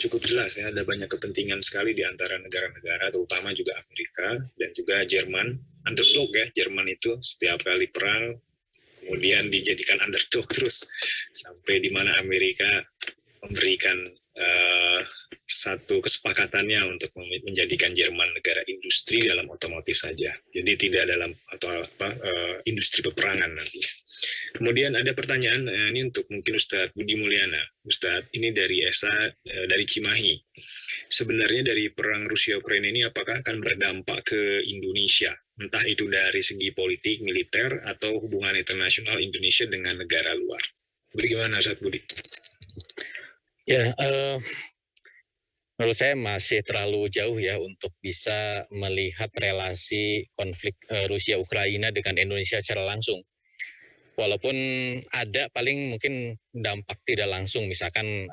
cukup jelas ya, ada banyak kepentingan sekali di antara negara-negara, terutama juga Amerika dan juga Jerman. Underdog ya, Jerman itu setiap kali perang kemudian dijadikan underdog terus sampai di mana Amerika memberikan satu kesepakatannya untuk menjadikan Jerman negara industri dalam otomotif saja. Jadi tidak dalam industri peperangan nanti. Kemudian ada pertanyaan ini untuk mungkin Ustadz Budi Mulyana. Ustadz, ini dari Esa dari Cimahi. Sebenarnya dari perang Rusia-Ukraina ini apakah akan berdampak ke Indonesia? Entah itu dari segi politik, militer, atau hubungan internasional Indonesia dengan negara luar. Bagaimana Ustadz Budi? Ya, menurut saya masih terlalu jauh ya untuk bisa melihat relasi konflik Rusia-Ukraina dengan Indonesia secara langsung. Walaupun ada paling mungkin dampak tidak langsung, misalkan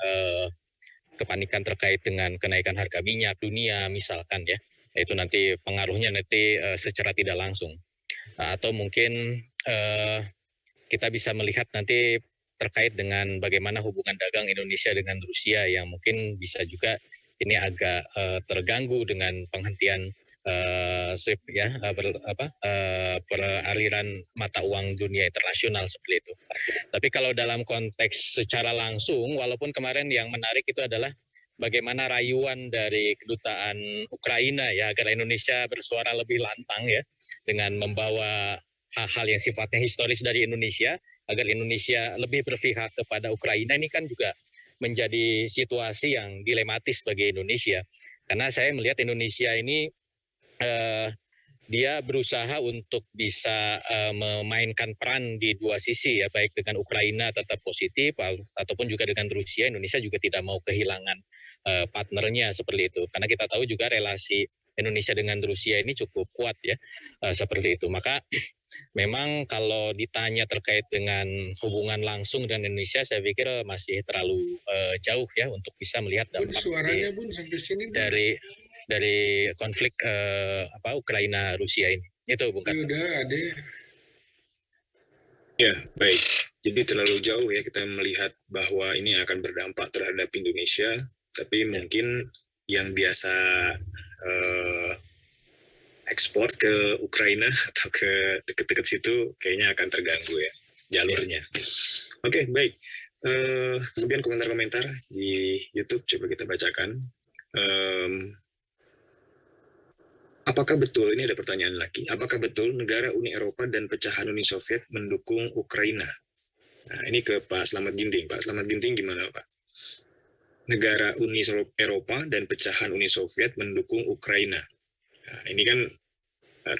kepanikan terkait dengan kenaikan harga minyak dunia misalkan ya, itu nanti pengaruhnya nanti secara tidak langsung. Atau mungkin kita bisa melihat nanti terkait dengan bagaimana hubungan dagang Indonesia dengan Rusia yang mungkin bisa juga ini agak terganggu dengan penghentian SWIFT ya, peraliran mata uang dunia internasional seperti itu. Tapi kalau dalam konteks secara langsung, walaupun kemarin yang menarik itu adalah bagaimana rayuan dari kedutaan Ukraina ya agar Indonesia bersuara lebih lantang ya dengan membawa hal-hal yang sifatnya historis dari Indonesia agar Indonesia lebih berpihak kepada Ukraina. Ini kan juga menjadi situasi yang dilematis bagi Indonesia. Karena saya melihat Indonesia ini dia berusaha untuk bisa memainkan peran di dua sisi ya, baik dengan Ukraina tetap positif ataupun juga dengan Rusia. Indonesia juga tidak mau kehilangan partnernya seperti itu. Karena kita tahu juga relasi Indonesia dengan Rusia ini cukup kuat ya, seperti itu. Maka memang kalau ditanya terkait dengan hubungan langsung dengan Indonesia, saya pikir masih terlalu jauh ya untuk bisa melihat dampak suaranya Bun sampai sini dari konflik Ukraina Rusia ini. Itu Bung Karno. Udah ada. Ya, baik. Jadi terlalu jauh ya kita melihat bahwa ini akan berdampak terhadap Indonesia, tapi mungkin yang biasa ekspor ke Ukraina atau ke dekat-dekat situ kayaknya akan terganggu ya jalurnya. Oke, baik. Kemudian komentar-komentar di YouTube coba kita bacakan. Apakah betul, ini ada pertanyaan lagi, apakah betul negara Uni Eropa dan pecahan Uni Soviet mendukung Ukraina? Nah, ini ke Pak Slamet Ginting. Pak Slamet Ginting gimana Pak? Negara Uni Eropa dan pecahan Uni Soviet mendukung Ukraina. Nah, ini kan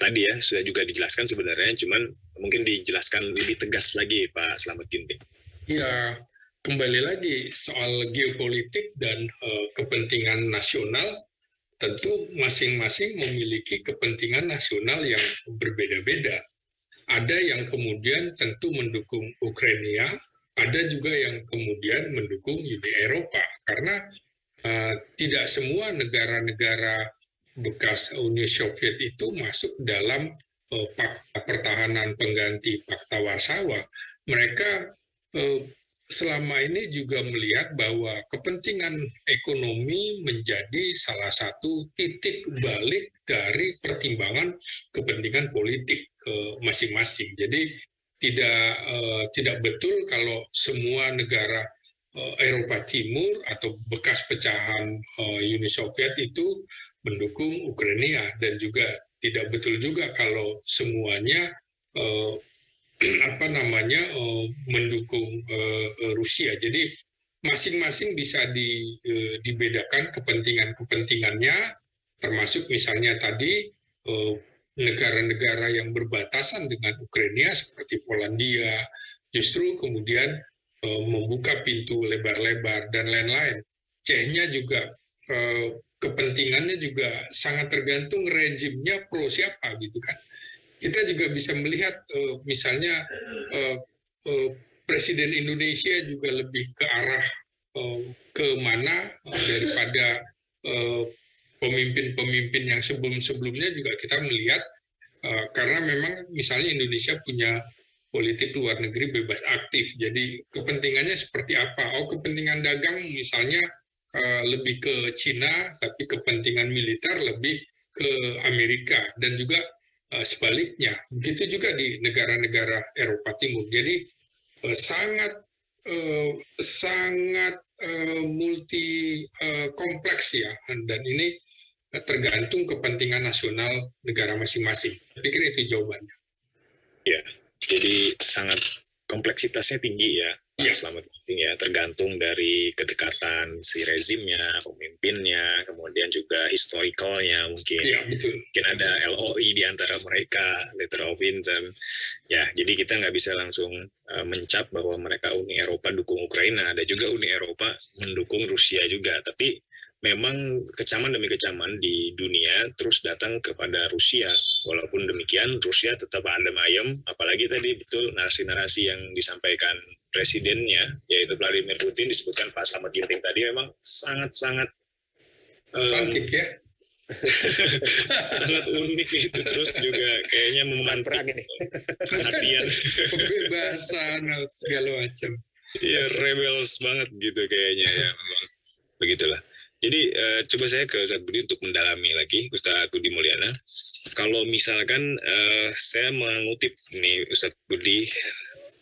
tadi ya sudah juga dijelaskan sebenarnya, cuman mungkin dijelaskan lebih tegas lagi Pak Slamet Ginting. Ya, kembali lagi soal geopolitik dan kepentingan nasional. Tentu masing-masing memiliki kepentingan nasional yang berbeda-beda. Ada yang kemudian tentu mendukung Ukraina, ada juga yang kemudian mendukung Uni Eropa. Karena tidak semua negara-negara bekas Uni Soviet itu masuk dalam Pakta Pertahanan Pengganti Pakta Warsawa. Mereka selama ini juga melihat bahwa kepentingan ekonomi menjadi salah satu titik balik dari pertimbangan kepentingan politik masing-masing. Jadi tidak betul kalau semua negara Eropa Timur atau bekas pecahan Uni Soviet itu mendukung Ukraina, dan juga tidak betul juga kalau semuanya mendukung Rusia. Jadi masing-masing bisa dibedakan kepentingannya, termasuk misalnya tadi negara-negara yang berbatasan dengan Ukraina seperti Polandia justru kemudian membuka pintu lebar-lebar dan lain-lain. Czechnya juga kepentingannya juga sangat tergantung rejimnya pro siapa gitu kan. Kita juga bisa melihat misalnya Presiden Indonesia juga lebih ke arah ke mana daripada pemimpin-pemimpin yang sebelum-sebelumnya juga kita melihat karena memang misalnya Indonesia punya politik luar negeri bebas aktif. Jadi kepentingannya seperti apa? Kepentingan dagang misalnya lebih ke Cina, tapi kepentingan militer lebih ke Amerika, dan juga sebaliknya. Begitu juga di negara-negara Eropa Timur. Jadi sangat multi kompleks ya, dan ini tergantung kepentingan nasional negara masing-masing. Saya pikir itu jawabannya. Ya, jadi sangat kompleksitasnya tinggi ya, Pak Slamet, ya, tergantung dari kedekatan si rezimnya, pemimpinnya, kemudian juga historicalnya mungkin. Ya, betul. Mungkin ada LOI di antara mereka, letter of intent. Ya, jadi kita nggak bisa langsung mencap bahwa mereka Uni Eropa dukung Ukraina, ada juga Uni Eropa mendukung Rusia juga, tapi memang kecaman demi kecaman di dunia terus datang kepada Rusia. Walaupun demikian, Rusia tetap adem ayem, apalagi tadi betul narasi-narasi yang disampaikan presidennya, yaitu Vladimir Putin, disebutkan Pak Slamet Ginting tadi, memang sangat-sangat cantik ya. sangat unik itu, terus juga kayaknya memantik perhatian, kebebasan segala macam. Iya, rebels banget gitu kayaknya ya, memang begitulah. Jadi coba saya ke Ustadz Budi untuk mendalami lagi, Ustadz Budi Mulyana. Kalau misalkan saya mengutip nih Ustadz Budi,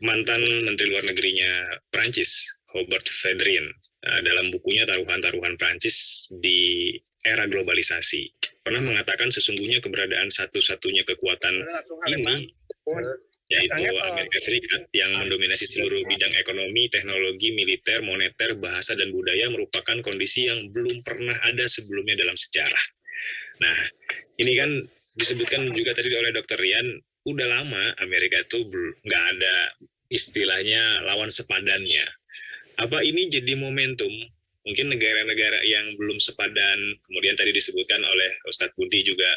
mantan Menteri Luar Negerinya Prancis, Hubert Védrine, dalam bukunya Taruhan-Taruhan Prancis di Era Globalisasi, pernah mengatakan sesungguhnya keberadaan satu-satunya kekuatan ini, yaitu Amerika Serikat yang mendominasi seluruh bidang ekonomi, teknologi, militer, moneter, bahasa, dan budaya merupakan kondisi yang belum pernah ada sebelumnya dalam sejarah. Nah, ini kan disebutkan juga tadi oleh Dr. Rian, udah lama Amerika itu nggak ada istilahnya lawan sepadannya. Apa ini jadi momentum? Mungkin negara-negara yang belum sepadan, kemudian tadi disebutkan oleh Ustadz Budi juga,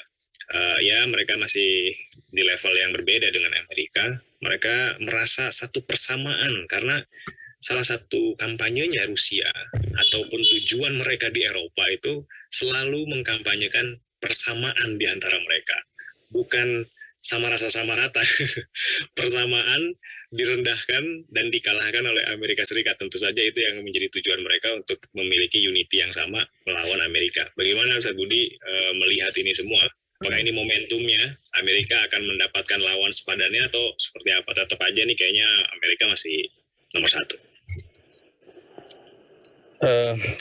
ya mereka masih di level yang berbeda dengan Amerika. Mereka merasa satu persamaan karena salah satu kampanyenya Rusia ataupun tujuan mereka di Eropa itu selalu mengkampanyekan persamaan di antara mereka, bukan sama rasa sama rata. Persamaan direndahkan dan dikalahkan oleh Amerika Serikat. Tentu saja itu yang menjadi tujuan mereka untuk memiliki unity yang sama melawan Amerika. Bagaimana Ustadz Budi melihat ini semua? Apakah ini momentumnya Amerika akan mendapatkan lawan sepadannya atau seperti apa? Tetap aja nih kayaknya Amerika masih nomor satu.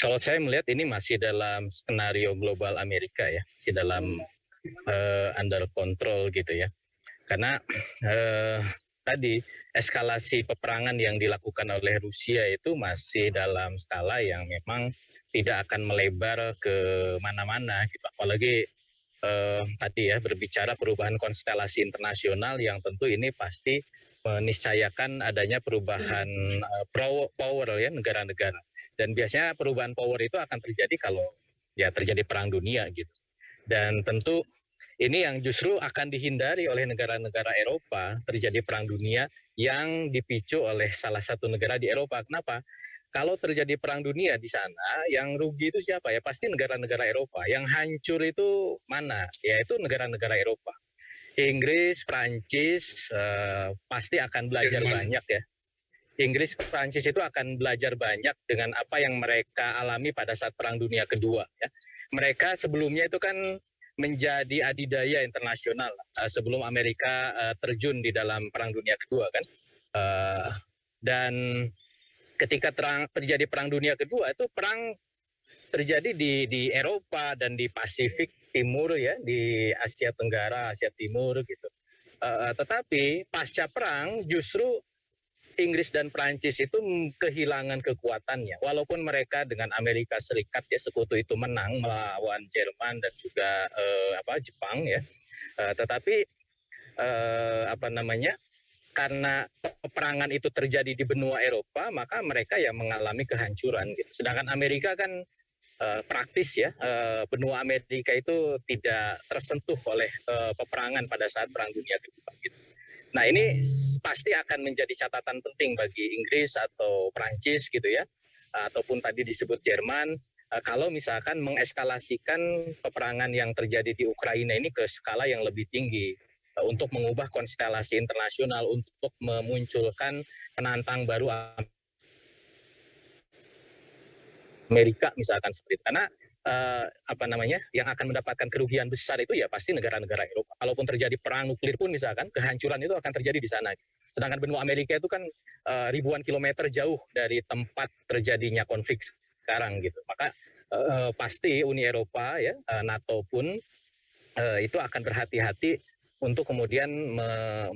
Kalau saya melihat ini masih dalam skenario global Amerika ya, masih dalam under control gitu ya. Karena tadi eskalasi peperangan yang dilakukan oleh Rusia itu masih dalam skala yang memang tidak akan melebar ke mana-mana gitu. Apalagi tadi ya berbicara perubahan konstelasi internasional yang tentu ini pasti meniscayakan adanya perubahan power ya negara-negara. Dan biasanya perubahan power itu akan terjadi kalau ya terjadi perang dunia gitu. Dan tentu ini yang justru akan dihindari oleh negara-negara Eropa, terjadi perang dunia yang dipicu oleh salah satu negara di Eropa. Kenapa? Kalau terjadi perang dunia di sana, yang rugi itu siapa ya? Pasti negara-negara Eropa. Yang hancur itu mana? Yaitu negara-negara Eropa. Inggris, Prancis pasti akan belajar banyak ya. Inggris, Prancis itu akan belajar banyak dengan apa yang mereka alami pada saat Perang Dunia Kedua. Ya. Mereka sebelumnya itu kan menjadi adidaya internasional sebelum Amerika terjun di dalam Perang Dunia Kedua kan. Dan ketika terjadi Perang Dunia Kedua itu perang terjadi di Eropa dan di Pasifik Timur ya, di Asia Tenggara, Asia Timur gitu. Tetapi pasca perang justru Inggris dan Prancis itu kehilangan kekuatannya. Walaupun mereka dengan Amerika Serikat ya sekutu itu menang melawan Jerman dan juga Jepang ya. Tetapi karena peperangan itu terjadi di benua Eropa, maka mereka yang mengalami kehancuran gitu. Sedangkan Amerika kan praktis ya, benua Amerika itu tidak tersentuh oleh peperangan pada saat Perang Dunia Kedua gitu. Nah ini pasti akan menjadi catatan penting bagi Inggris atau Prancis gitu ya, ataupun tadi disebut Jerman, kalau misalkan mengeskalasikan peperangan yang terjadi di Ukraina ini ke skala yang lebih tinggi, untuk mengubah konstelasi internasional, untuk memunculkan penantang baru Amerika misalkan seperti itu. Karena yang akan mendapatkan kerugian besar itu ya pasti negara-negara Eropa. Kalaupun terjadi perang nuklir pun misalkan, kehancuran itu akan terjadi di sana. Sedangkan benua Amerika itu kan ribuan kilometer jauh dari tempat terjadinya konflik sekarang gitu. Maka pasti Uni Eropa ya, NATO pun itu akan berhati-hati untuk kemudian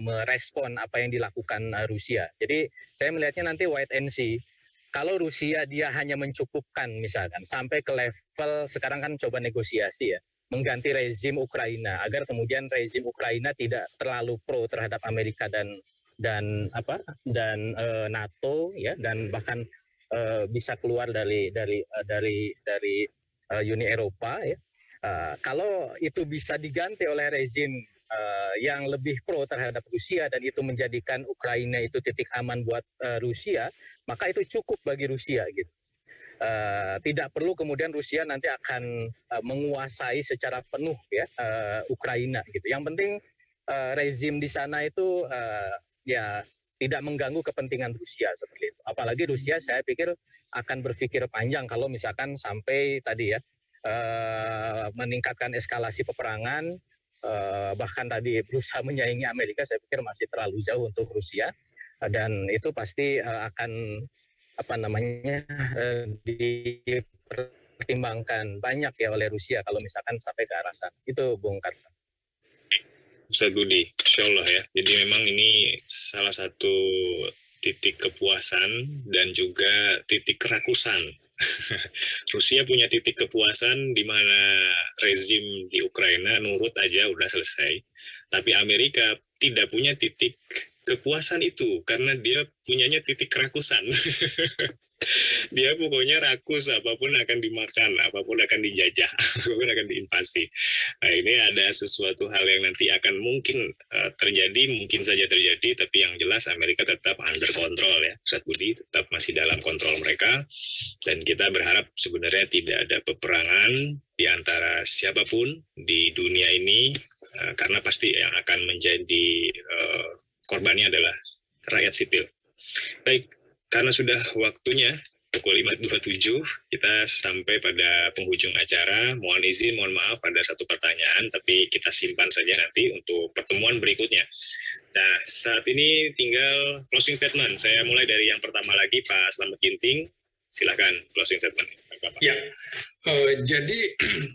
merespon apa yang dilakukan Rusia. Jadi saya melihatnya nanti wait and see. Kalau Rusia dia hanya mencukupkan misalkan sampai ke level sekarang kan coba negosiasi ya, mengganti rezim Ukraina agar kemudian rezim Ukraina tidak terlalu pro terhadap Amerika dan NATO ya, dan bahkan bisa keluar dari Uni Eropa ya. Kalau itu bisa diganti oleh rezim yang lebih pro terhadap Rusia dan itu menjadikan Ukraina itu titik aman buat Rusia, maka itu cukup bagi Rusia gitu. Tidak perlu kemudian Rusia nanti akan menguasai secara penuh ya Ukraina gitu. Yang penting rezim di sana itu ya tidak mengganggu kepentingan Rusia seperti itu. Apalagi Rusia saya pikir akan berpikir panjang kalau misalkan sampai tadi ya meningkatkan eskalasi peperangan, bahkan tadi berusaha menyaingi Amerika, saya pikir masih terlalu jauh untuk Rusia, dan itu pasti akan dipertimbangkan banyak ya oleh Rusia kalau misalkan sampai ke arah sana. Itu Bung Karta. Ustaz Budi, Insya Allah ya. Jadi memang ini salah satu titik kepuasan dan juga titik kerakusan. Rusia punya titik kepuasan di mana rezim di Ukraina nurut aja udah selesai. Tapi Amerika tidak punya titik kepuasan itu karena dia punyanya titik kerakusan. Dia pokoknya rakus, apapun akan dimakan, apapun akan dijajah, apapun akan diinvasi. Nah, ini ada sesuatu hal yang nanti akan mungkin terjadi, mungkin saja terjadi, tapi yang jelas Amerika tetap under control ya, Ustaz Budi, tetap masih dalam kontrol mereka, dan kita berharap sebenarnya tidak ada peperangan di antara siapapun di dunia ini, karena pasti yang akan menjadi korbannya adalah rakyat sipil. Baik, karena sudah waktunya pukul 5.27, kita sampai pada penghujung acara. Mohon izin, mohon maaf ada satu pertanyaan, tapi kita simpan saja nanti untuk pertemuan berikutnya. Nah, saat ini tinggal closing statement. Saya mulai dari yang pertama lagi, Pak Slamet Ginting. Silakan closing statement. Ya, jadi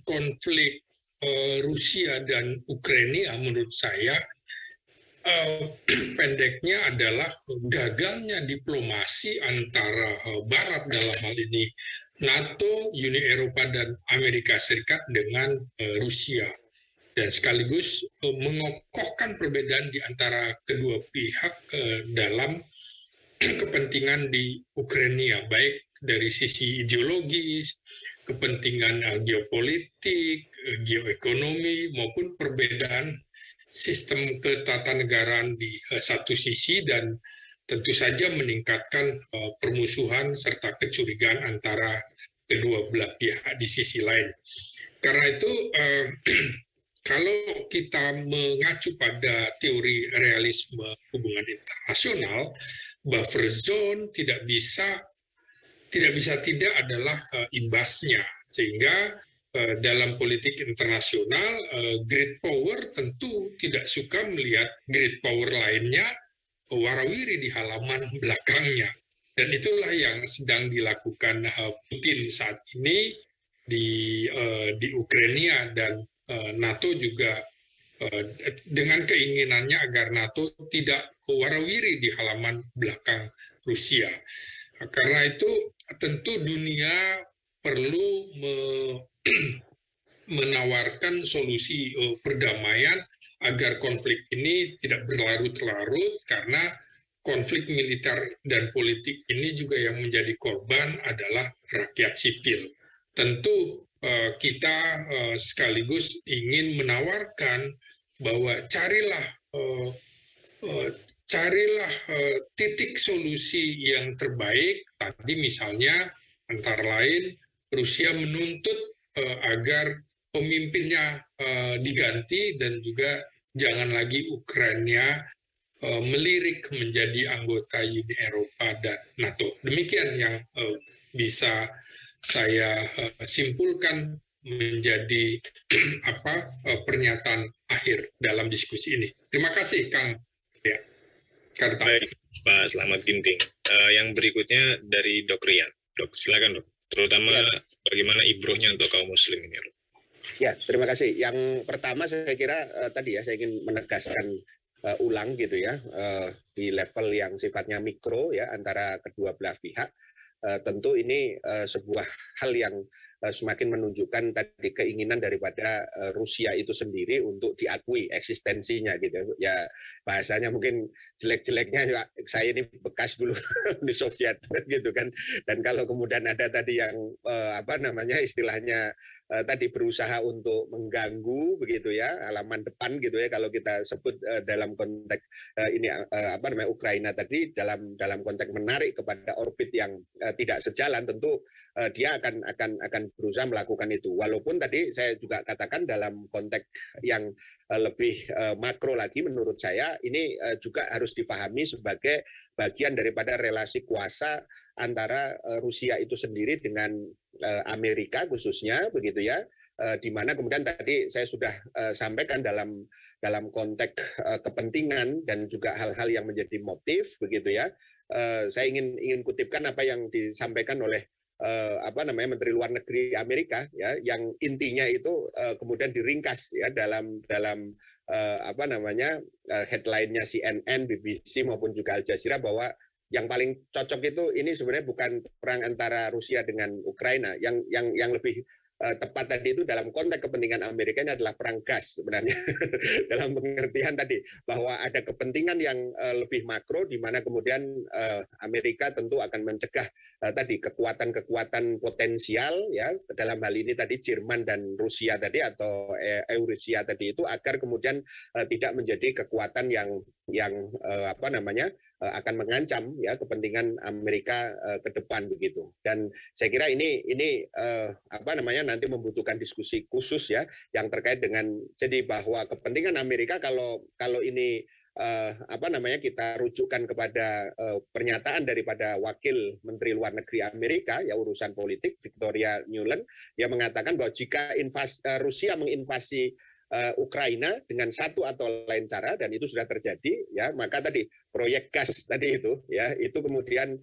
konflik Rusia dan Ukraina menurut saya pendeknya adalah gagalnya diplomasi antara Barat dalam hal ini NATO, Uni Eropa dan Amerika Serikat dengan Rusia, dan sekaligus mengokohkan perbedaan di antara kedua pihak dalam kepentingan di Ukraina, baik dari sisi ideologis, kepentingan geopolitik, geoekonomi, maupun perbedaan sistem ketatanegaraan di satu sisi, dan tentu saja meningkatkan permusuhan serta kecurigaan antara kedua belah pihak di sisi lain. Karena itu kalau kita mengacu pada teori realisme hubungan internasional, buffer zone tidak bisa tidak adalah imbasnya, sehingga dalam politik internasional, great power tentu tidak suka melihat great power lainnya warawiri di halaman belakangnya. Dan itulah yang sedang dilakukan Putin saat ini di Ukraina, dan NATO juga dengan keinginannya agar NATO tidak warawiri di halaman belakang Rusia. Karena itu tentu dunia perlu menawarkan solusi perdamaian agar konflik ini tidak berlarut-larut, karena konflik militer dan politik ini juga yang menjadi korban adalah rakyat sipil. Tentu kita sekaligus ingin menawarkan bahwa carilah titik solusi yang terbaik. Tadi misalnya antara lain Rusia menuntut agar pemimpinnya diganti, dan juga jangan lagi Ukraina melirik menjadi anggota Uni Eropa dan NATO. Demikian yang bisa saya simpulkan menjadi pernyataan akhir dalam diskusi ini. Terima kasih, Kang. Ya, Karta. Baik, Pak Selamat Ginting. Yang berikutnya dari Dok Rian. Dok, silakan Dok. Terutama bagaimana ibrohnya untuk kaum muslim ini. Ya, terima kasih. Yang pertama saya kira tadi ya, saya ingin menegaskan ulang gitu ya, di level yang sifatnya mikro ya antara kedua belah pihak. Tentu ini sebuah hal yang semakin menunjukkan tadi keinginan daripada Rusia itu sendiri untuk diakui eksistensinya gitu ya. Bahasanya mungkin jelek-jeleknya saya ini bekas dulu di Soviet gitu kan, dan kalau kemudian ada tadi yang istilahnya tadi berusaha untuk mengganggu begitu ya, halaman depan gitu ya, kalau kita sebut dalam konteks Ukraina tadi, dalam konteks menarik kepada orbit yang tidak sejalan, tentu dia akan berusaha melakukan itu. Walaupun tadi saya juga katakan dalam konteks yang lebih makro lagi, menurut saya ini juga harus difahami sebagai bagian daripada relasi kuasa antara Rusia itu sendiri dengan Amerika khususnya begitu ya, di mana kemudian tadi saya sudah sampaikan dalam konteks kepentingan dan juga hal-hal yang menjadi motif begitu ya. Saya ingin kutipkan apa yang disampaikan oleh Menteri Luar Negeri Amerika ya, yang intinya itu kemudian diringkas ya dalam headline-nya CNN, BBC maupun juga Al Jazeera, bahwa yang paling cocok itu ini sebenarnya bukan perang antara Rusia dengan Ukraina, yang lebih tepat tadi itu dalam konteks kepentingan Amerika ini adalah perang gas sebenarnya. Dalam pengertian tadi bahwa ada kepentingan yang lebih makro, di mana kemudian Amerika tentu akan mencegah tadi kekuatan-kekuatan potensial ya, dalam hal ini tadi Jerman dan Rusia tadi atau Eurasia tadi itu, agar kemudian tidak menjadi kekuatan yang akan mengancam ya kepentingan Amerika ke depan begitu. Dan saya kira ini nanti membutuhkan diskusi khusus ya yang terkait dengan, jadi bahwa kepentingan Amerika, kalau ini kita rujukkan kepada pernyataan daripada Wakil Menteri Luar Negeri Amerika ya urusan politik, Victoria Nuland, yang mengatakan bahwa jika Rusia menginvasi Ukraina dengan satu atau lain cara, dan itu sudah terjadi ya, maka tadi proyek gas tadi itu ya, itu kemudian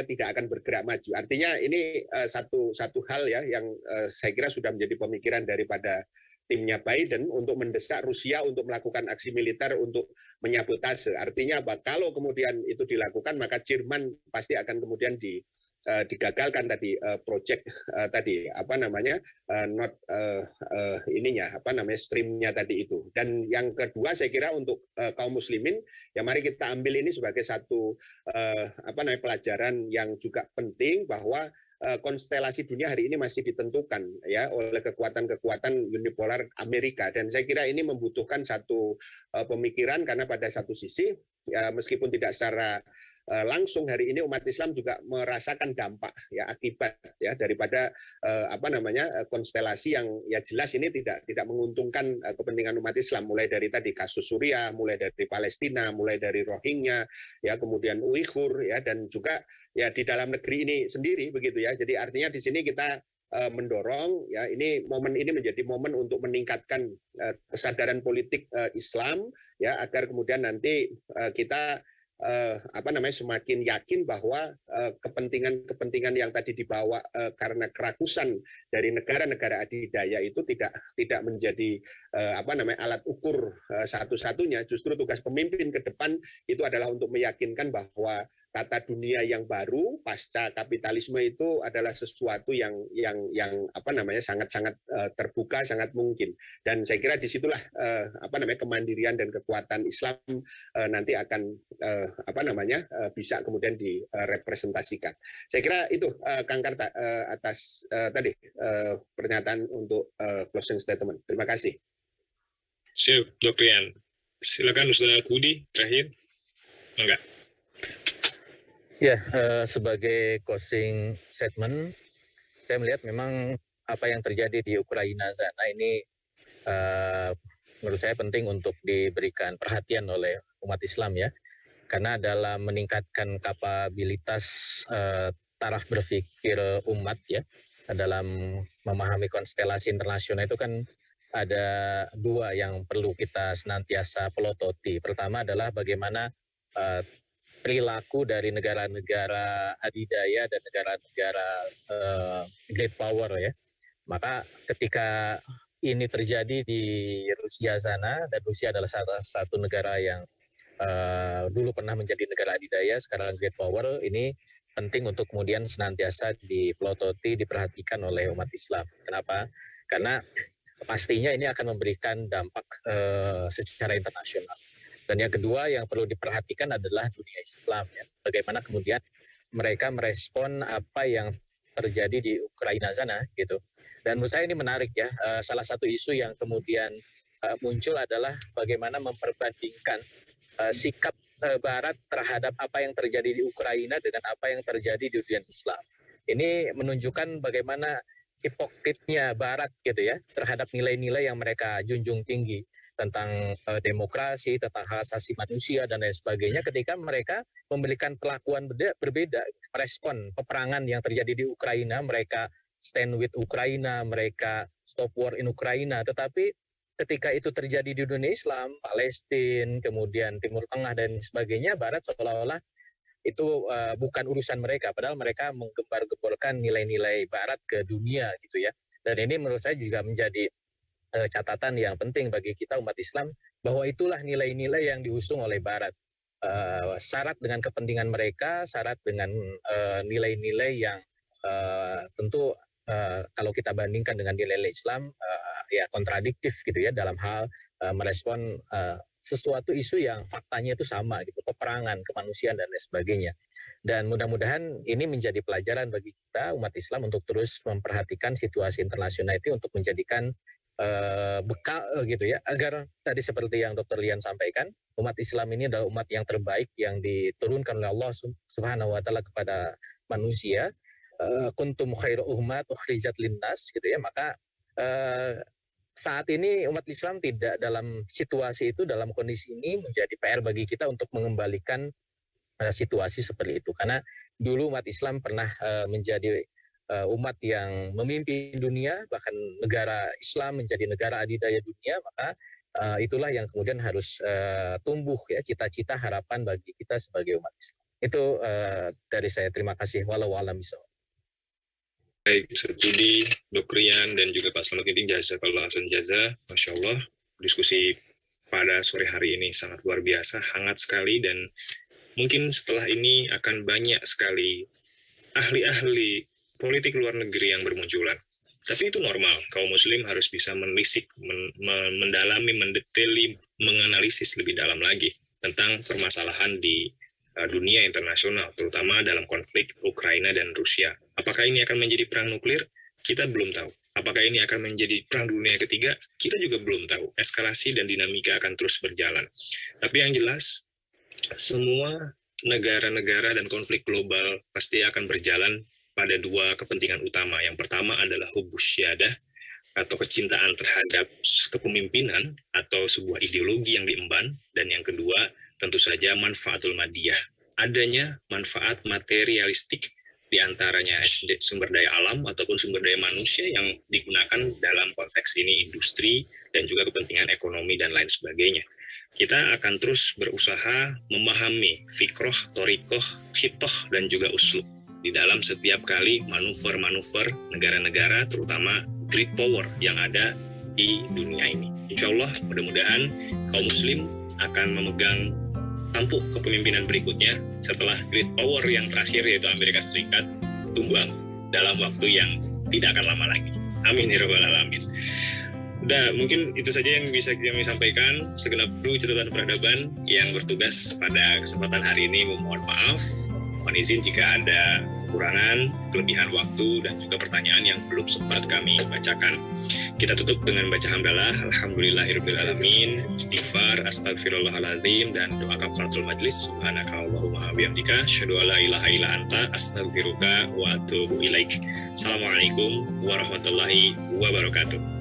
tidak akan bergerak maju. Artinya ini satu hal ya yang saya kira sudah menjadi pemikiran daripada timnya Biden untuk mendesak Rusia untuk melakukan aksi militer untuk menyabotase. Artinya kalau kemudian itu dilakukan, maka Jerman pasti akan kemudian digagalkan tadi proyek tadi streamnya tadi itu. Dan yang kedua saya kira untuk kaum muslimin ya, mari kita ambil ini sebagai satu pelajaran yang juga penting, bahwa konstelasi dunia hari ini masih ditentukan ya oleh kekuatan-kekuatan unipolar Amerika, dan saya kira ini membutuhkan satu pemikiran, karena pada satu sisi ya, meskipun tidak secara langsung hari ini umat Islam juga merasakan dampak ya akibat ya daripada konstelasi yang ya jelas ini tidak menguntungkan kepentingan umat Islam, mulai dari tadi kasus Suriah, mulai dari Palestina, mulai dari Rohingya ya, kemudian Uighur ya, dan juga ya di dalam negeri ini sendiri begitu ya. Jadi artinya di sini kita mendorong ya, momen ini menjadi momen untuk meningkatkan kesadaran politik Islam ya, agar kemudian nanti kita semakin yakin bahwa kepentingan yang tadi dibawa karena kerakusan dari negara-negara adidaya itu tidak menjadi alat ukur satu-satunya. Justru tugas pemimpin ke depan itu adalah untuk meyakinkan bahwa tata dunia yang baru pasca kapitalisme itu adalah sesuatu yang sangat-sangat terbuka, sangat mungkin. Dan saya kira disitulah kemandirian dan kekuatan Islam nanti akan bisa kemudian direpresentasikan. Saya kira itu Kang Karta atas tadi pernyataan untuk closing statement. Terima kasih. Siap, Dok Rian. Silakan Ustaz Budi terakhir. Enggak. Ya, sebagai closing statement, saya melihat memang apa yang terjadi di Ukraina sana ini menurut saya penting untuk diberikan perhatian oleh umat Islam ya, karena dalam meningkatkan kapabilitas taraf berpikir umat ya dalam memahami konstelasi internasional itu kan ada dua yang perlu kita senantiasa pelototi. Pertama adalah bagaimana perilaku dari negara-negara adidaya dan negara-negara great power ya. Maka ketika ini terjadi di Rusia sana, dan Rusia adalah salah satu negara yang dulu pernah menjadi negara adidaya, sekarang great power, ini penting untuk kemudian senantiasa dipelototi, diperhatikan oleh umat Islam. Kenapa? Karena pastinya ini akan memberikan dampak secara internasional. Dan yang kedua yang perlu diperhatikan adalah dunia Islam ya. Bagaimana kemudian mereka merespon apa yang terjadi di Ukraina sana gitu. Dan menurut saya ini menarik ya. Salah satu isu yang kemudian muncul adalah bagaimana memperbandingkan sikap Barat terhadap apa yang terjadi di Ukraina dengan apa yang terjadi di dunia Islam. Ini menunjukkan bagaimana hipokritnya Barat gitu ya terhadap nilai-nilai yang mereka junjung tinggi tentang demokrasi, tentang hak asasi manusia dan lain sebagainya, ketika mereka memberikan perlakuan berbeda, respon peperangan yang terjadi di Ukraina, mereka stand with Ukraina, mereka stop war in Ukraina, tetapi ketika itu terjadi di dunia Islam, Palestina, kemudian Timur Tengah dan sebagainya, Barat seolah-olah itu bukan urusan mereka, padahal mereka menggembar-gemborkan nilai-nilai Barat ke dunia gitu ya. Dan ini menurut saya juga menjadi catatan yang penting bagi kita umat Islam, bahwa itulah nilai-nilai yang diusung oleh Barat. Syarat dengan kepentingan mereka, syarat dengan nilai-nilai yang tentu kalau kita bandingkan dengan nilai-nilai Islam ya kontradiktif gitu ya dalam hal merespon sesuatu isu yang faktanya itu sama gitu, peperangan, kemanusiaan dan lain sebagainya. Dan mudah-mudahan ini menjadi pelajaran bagi kita umat Islam untuk terus memperhatikan situasi internasional itu untuk menjadikan bekal gitu ya, agar tadi seperti yang Dr. Lian sampaikan, umat Islam ini adalah umat yang terbaik yang diturunkan oleh Allah Subhanahu wa taala kepada manusia. Kuntum khairu ummat ukhrijat linnas gitu ya. Maka saat ini umat Islam tidak dalam situasi itu, dalam kondisi ini menjadi PR bagi kita untuk mengembalikan situasi seperti itu. Karena dulu umat Islam pernah menjadi umat yang memimpin dunia, bahkan negara Islam menjadi negara adidaya dunia, maka itulah yang kemudian harus tumbuh ya, cita-cita harapan bagi kita sebagai umat Islam. Itu dari saya, terima kasih. Walau alam bisawab. Baik, studi Dr. Rian dan juga Pak Salahuddin, jazakallah ahsan jaza. Masya Allah, diskusi pada sore hari ini sangat luar biasa, hangat sekali, dan mungkin setelah ini akan banyak sekali ahli-ahli politik luar negeri yang bermunculan. Tapi itu normal, kaum muslim harus bisa menelisik, mendalami, mendetaili, menganalisis lebih dalam lagi tentang permasalahan di dunia internasional, terutama dalam konflik Ukraina dan Rusia. Apakah ini akan menjadi perang nuklir? Kita belum tahu. Apakah ini akan menjadi perang dunia ketiga? Kita juga belum tahu. Eskalasi dan dinamika akan terus berjalan. Tapi yang jelas, semua negara-negara dan konflik global pasti akan berjalan pada dua kepentingan utama. Yang pertama adalah hubus syadah, atau kecintaan terhadap kepemimpinan atau sebuah ideologi yang diemban, dan yang kedua tentu saja manfaatul madiyah, adanya manfaat materialistik diantaranya sumber daya alam ataupun sumber daya manusia yang digunakan dalam konteks ini industri dan juga kepentingan ekonomi dan lain sebagainya. Kita akan terus berusaha memahami fikroh, torikoh, khitoh, dan juga uslub di dalam setiap kali manuver-manuver negara-negara, terutama great power yang ada di dunia ini. Insya Allah, mudah-mudahan kaum muslim akan memegang tampuk kepemimpinan berikutnya setelah great power yang terakhir yaitu Amerika Serikat tumbang dalam waktu yang tidak akan lama lagi. Amin ya rabbal alamin. Udah, mungkin itu saja yang bisa kami sampaikan. Segenap kru catatan peradaban yang bertugas pada kesempatan hari ini memohon maaf. Mohon izin jika ada kekurangan, kelebihan waktu, dan juga pertanyaan yang belum sempat kami bacakan. Kita tutup dengan baca hamdalah, alhamdulillahirrahmanirrahim, istighfar, astagfirullahaladzim, dan doa kafaratul majlis, subhanakallahumma bihamdika, asyhadu alla ilaha illa anta, astaghfiruka wa atubu ilaik. Assalamualaikum warahmatullahi wabarakatuh.